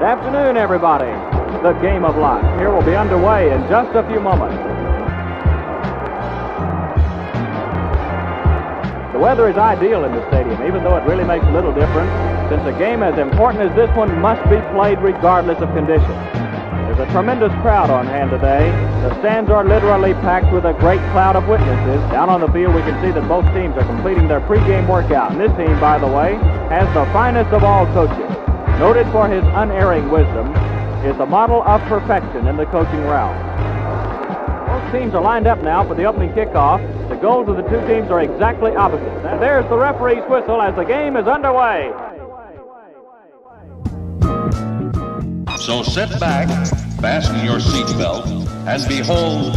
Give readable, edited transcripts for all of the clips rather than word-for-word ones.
afternoon, everybody. The game of life here will be underway in just a few moments. The weather is ideal in the stadium, even though it really makes little difference, since a game as important as this one must be played regardless of conditions. There's a tremendous crowd on hand today. The stands are literally packed with a great cloud of witnesses. Down on the field, we can see that both teams are completing their pregame workout. And this team, by the way, has the finest of all coaches. Noted for his unerring wisdom, is the model of perfection in the coaching realm. Both teams are lined up now for the opening kickoff. The goals of the two teams are exactly opposite. And there's the referee's whistle as the game is underway. So sit back, fasten your seatbelt, and behold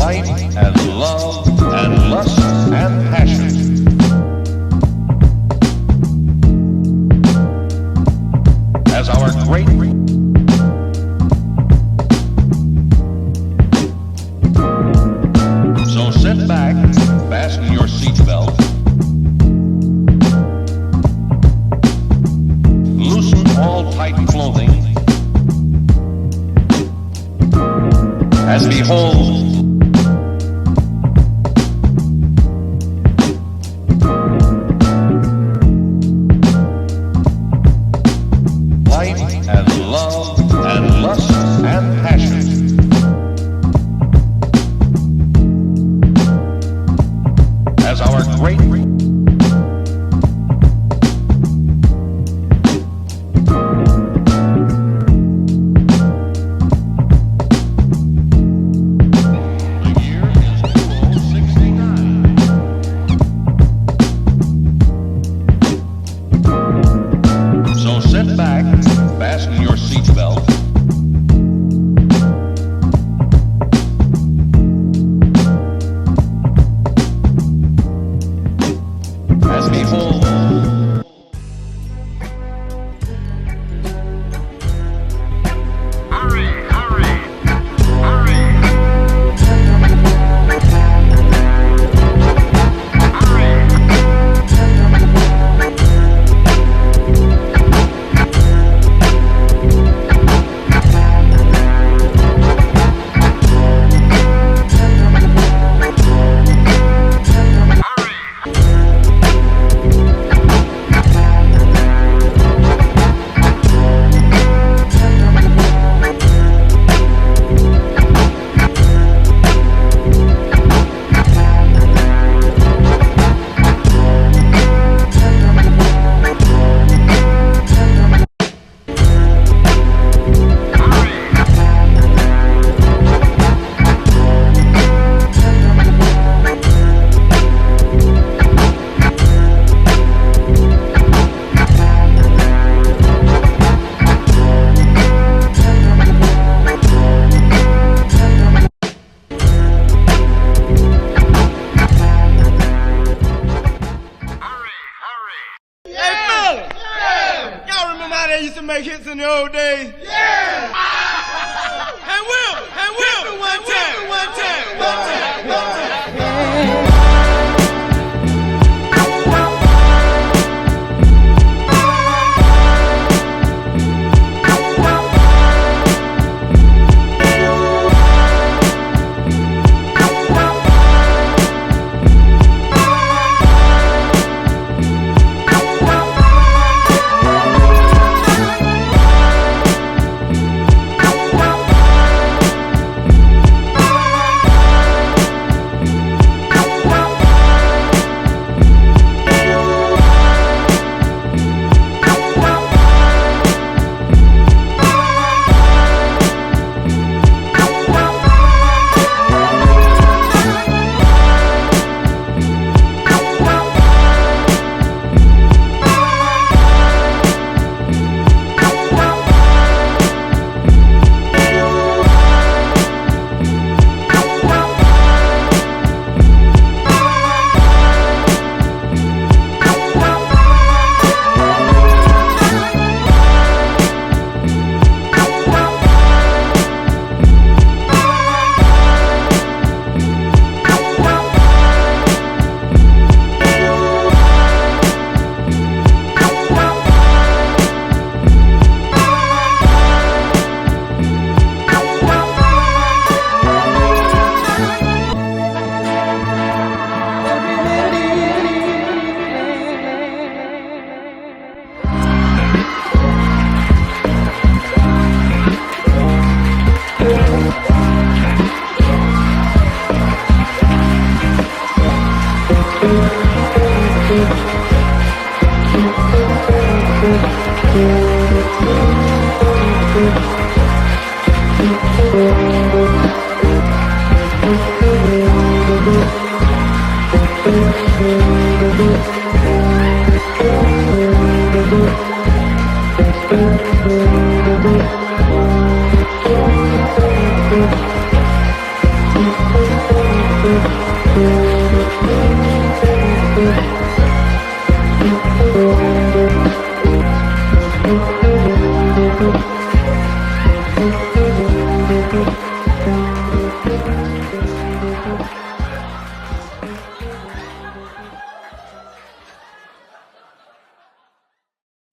light and love and lust and passion. As our great So sit back, fasten your seatbelt, loosen all tight clothing, and behold light and love and lust and passion. As our great The year is 2069. So sit back, fasten your seatbelt, as behold Hurry, hurry, hurry. Used to make hits in the old days. Yeah! And Will, one time.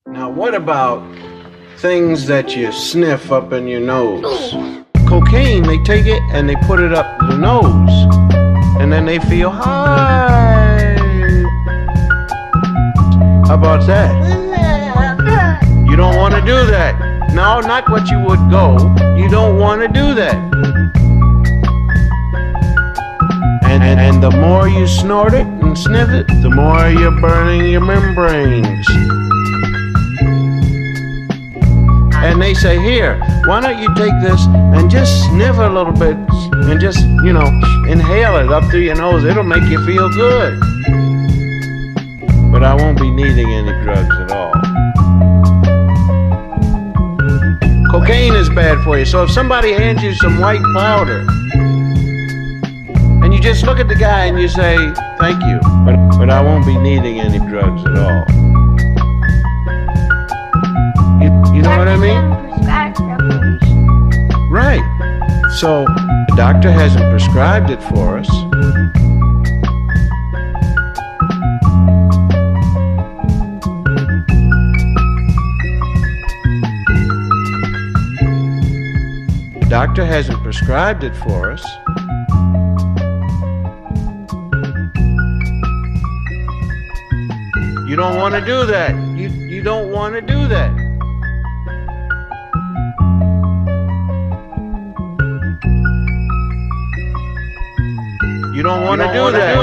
Now, what about things that you sniff up in your nose? Cocaine, they take it and they put it up the nose, and then they feel high. How about that? You don't want to do that. No, not what you would go. You don't want to do that. And the more you snort it and sniff it, the more you're burning your membranes. And they say, here, why don't you take this and just sniff a little bit and just, inhale it up through your nose. It'll make you feel good. But I won't be needing any drugs at all. Cocaine is bad for you. So if somebody hands you some white powder and you just look at the guy and you say, thank you, but I won't be needing any drugs at all. You know what I mean? Right. So the doctor hasn't prescribed it for us. The doctor hasn't prescribed it for us. You don't want to do that. You don't want to do that. You don't want to do that.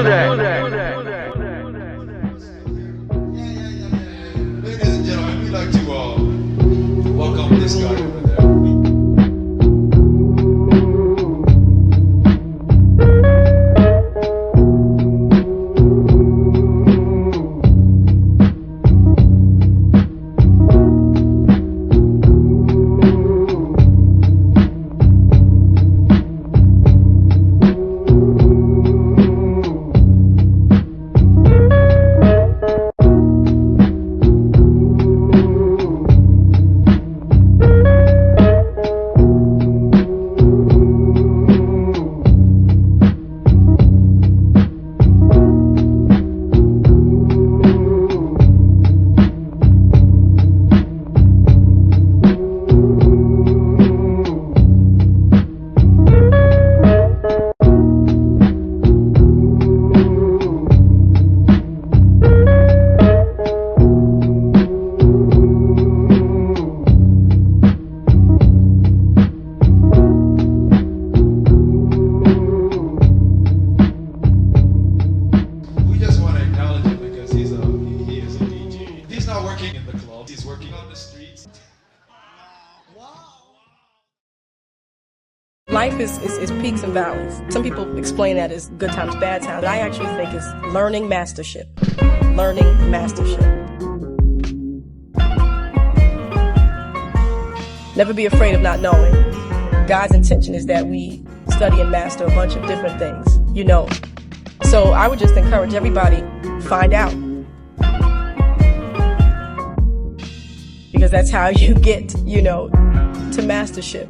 Ladies and gentlemen, we'd like to welcome this guy over there. Life is peaks and valleys. Some people explain that as good times, bad times. But I actually think it's learning mastership. Learning mastership. Never be afraid of not knowing. God's intention is that we study and master a bunch of different things, So I would just encourage everybody, find out. Because that's how you get, to mastership.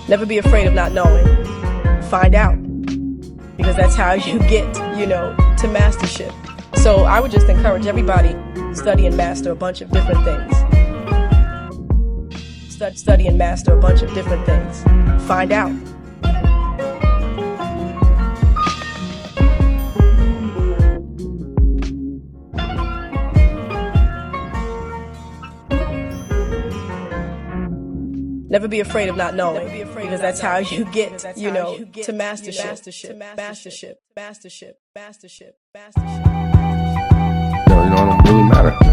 Never be afraid of not knowing. Find out. Because that's how you get, to mastership. So I would just encourage everybody, study and master a bunch of different things. Study and master a bunch of different things. Find out. Never be afraid of not knowing, because that's how you get, to mastership. It don't really matter, I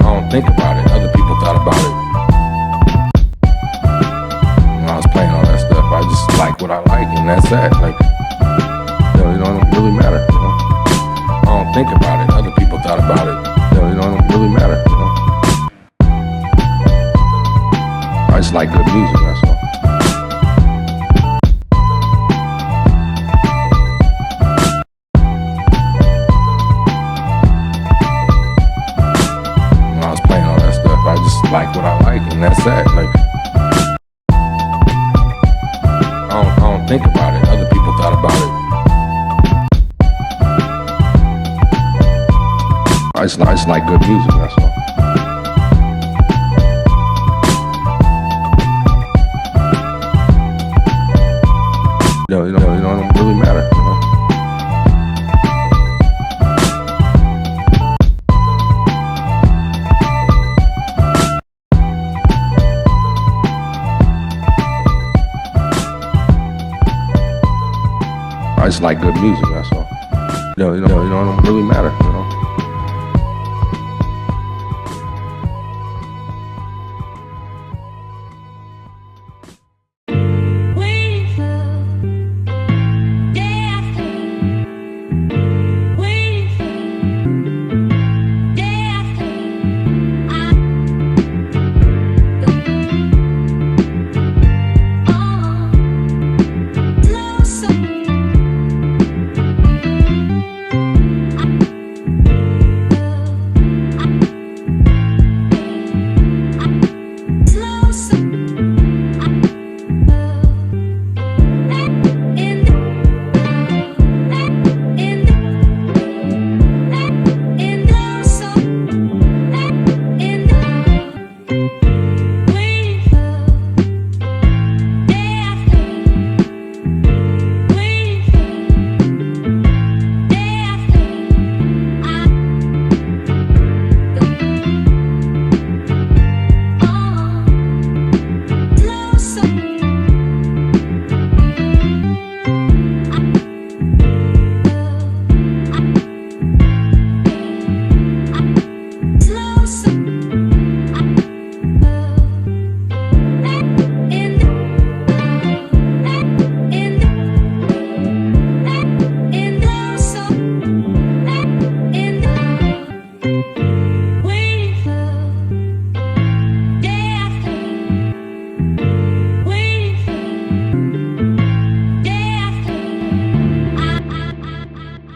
don't think about it. Other people thought about it. When I was playing all that stuff, I just like what I like, and that's that. Like, it don't really matter, I don't think about it. Other people thought about it. It don't really matter, I just like good music, that's all. When I was playing all that stuff, I just like what I like, and that's that. Like, I don't think about it. Other people thought about it. I just like good music, that's all. It don't really matter, I just like good music, that's all. It don't really matter,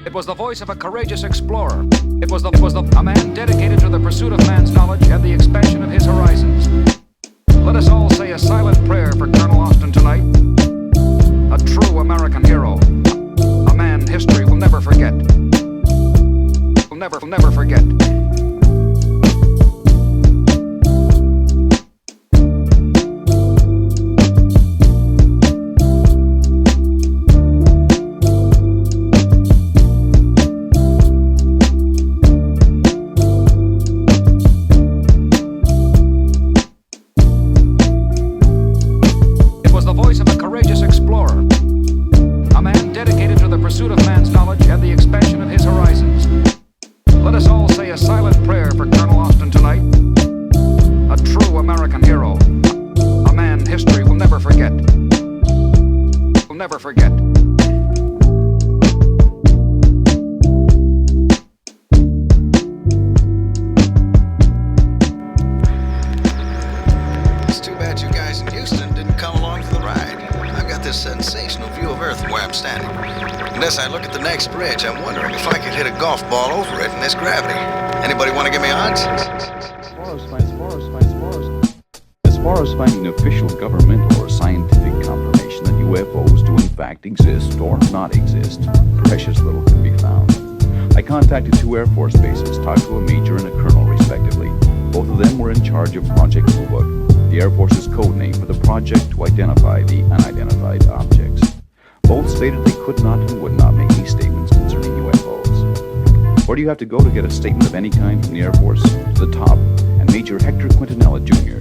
It was the voice of a courageous explorer. It was a man dedicated to the pursuit of man's knowledge and the expansion of his horizons. Let us all say a silent prayer for Colonel Austin tonight. A true American hero. A man history will never forget. Will never forget. Never forget. It's too bad you guys in Houston didn't come along for the ride. I've got this sensational view of Earth from where I'm standing. And as I look at the next bridge, I'm wondering if I could hit a golf ball over it in this gravity. Anybody want to give me odds? As far as finding official governmental or scientific confirmation that UFOs do in fact exist or not exist, precious little can be found. I contacted 2 Air Force bases, talked to a major and a colonel respectively. Both of them were in charge of Project Blue Book, the Air Force's code name for the project to identify the unidentified objects. Both stated they could not and would not make any statements concerning UFOs. Where do you have to go to get a statement of any kind from the Air Force? To the top, and Major Hector Quintanilla Jr.,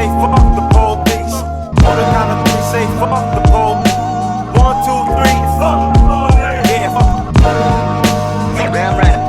say fuck the police. On the count of three, say fuck the police. 1, 2, 3, fuck. Yeah, fuck. Damn right.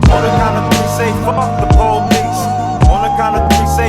On the count of three, say fuck the police. On the count of three, say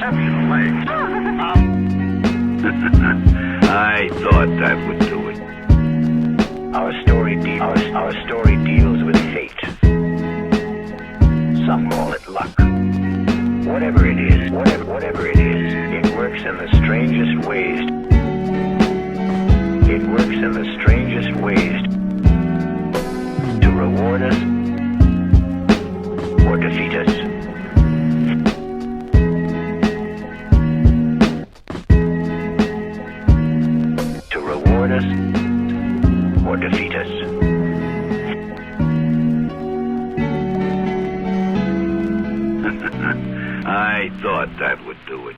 exceptional legs. I thought that would do it. Our story deals with fate. Some call it luck. Whatever it is, it works in the strangest ways. It works in the strangest ways to reward us or defeat us. To reward us or defeat us. I thought that would do it.